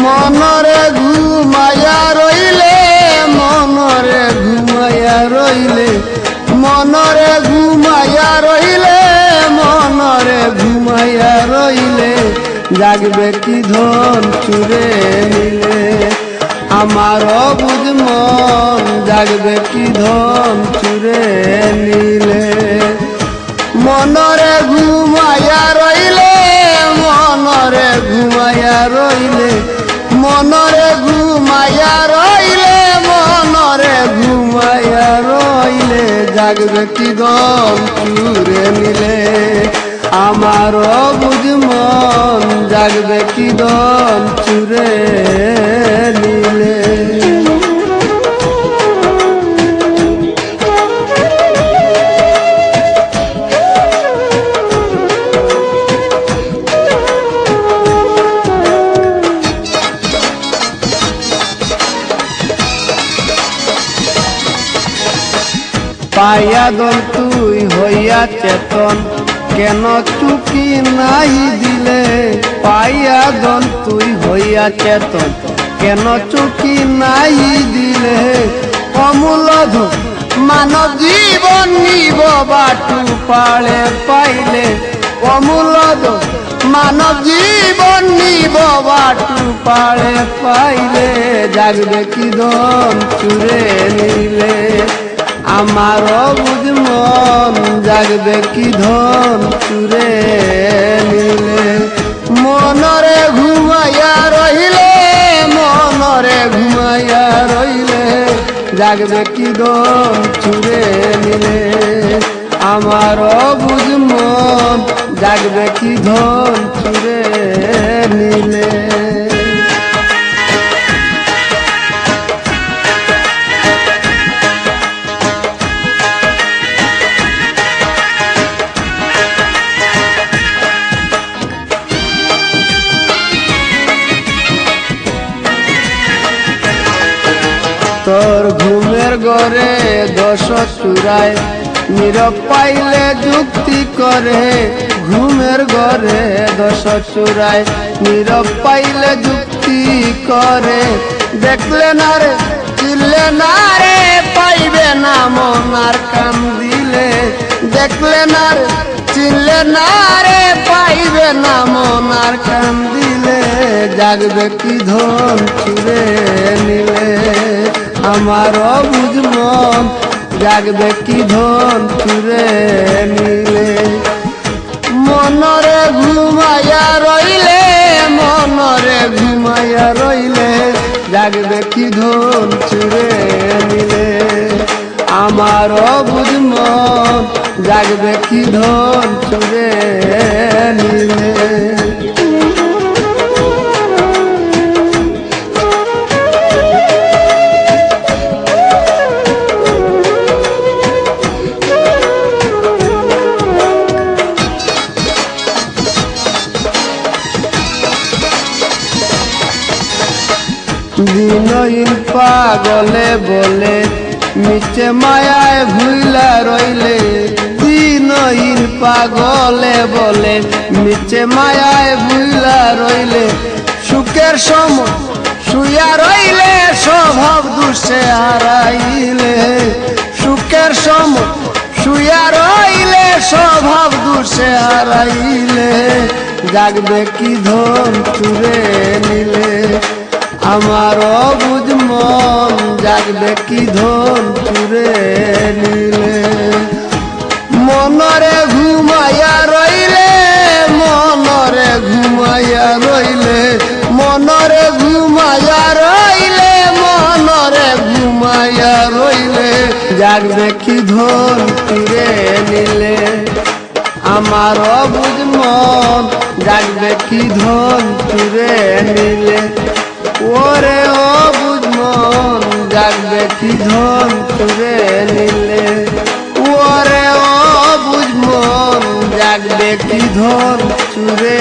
মনরে ঘুমায়া রইলে, মনরে ঘুমায়া রইলে, মনরে ঘুমায়া রইলে, মনরে ঘুমায়া রইলে, জাগবে কি ধন চুরে নিলে। আমার অবুঝ মন জাগবে কি ধন চুরে নিলে। মনরে ঘুমায়া রইলে, মনরে ঘুমায়া রইলে, মনরে ঘুমায়া রইলে, মনরে ঘুমায়া রইলে, জাগবে কি ধন চুরে নিলে। আমার অবুঝ মন জাগবে কি ধন চুরে নিলে। পাইয়া দন তুই হইয়া চেতন, কেন চুকি নাই দিলে। পাইয়া দন তুই হইয়া চেতন, কেন চুকি নাই দিলে। অমূল্য ধন মানব জীবন নিব বাটু পালে পাইলে। অমূল্য ধন মানব জীবন নিব বাটু পালে পাইলে, জাগবে কি ধন চুরে নিলে। আমার অবুঝ মন জাগবে কি ধন চুরে নিলে। মনরে ঘুমাইয়া রইলে, মনরে ঘুমাইয়া রইলে, জাগবে কি ধন চুরে নিলে। আমার অবুঝ মন জাগবে কি ধন চুরে নিলে। তোর ঘুমের ঘরে দোষ চুরায়, নীরব পাইলে যুক্তি করে। ঘুমের ঘরে দোষ চুরায়, নীরব পাইলে যুক্তি করে। দেখলে না রে চিনলে না রে, পাইবে না মন আর কাম দিলে। দেখলে না রে চিনলে না রে, পাইবে না মন আর কাম দিলে, জাগবে কি ধন চুরে নিলে। আমার অবুঝ মন জাগবে কি ধন চুরে নিলে। মনরে ঘুমাইয়া রইলে, মনরে ঘুমাইয়া রইলে, জাগবে কি ধন চুরে নিলে। আমার অবুঝ মন জাগবে কি ধন চুরে নিলে। দিনহীন পাগলে বলে, মিছে মায়ায় ভুইলা রইলে। দিনহীন পাগলে বলে, মিছে মায়ায় ভুইলা রইলে। সুখের সময় শুইয়া রইলে, স্বভাব দুষে হারাইলে। সুখের সময় শুইয়া রইলে, স্বভাব দুষে হারাইলে, জাগবে কি ধন চুরে নিলে। আমার অবুঝ মন জাগবে কি ধন চুরে নিলে। মনরে ঘুমাইয়া রইলে, মনরে ঘুমাইয়া রইলে, মনরে ঘুমাইয়া রইলে, মনরে ঘুমাইয়া রইলে, জাগবে কি ধন চুরে নিলে। আমার অবুঝ মন জাগবে কি ধন চুরে নিলে। ওরে অবুঝ মন জাগবে কি ধন চুরে নিলে। ওরে অবুঝ মন জাগবে কি ধন চুরে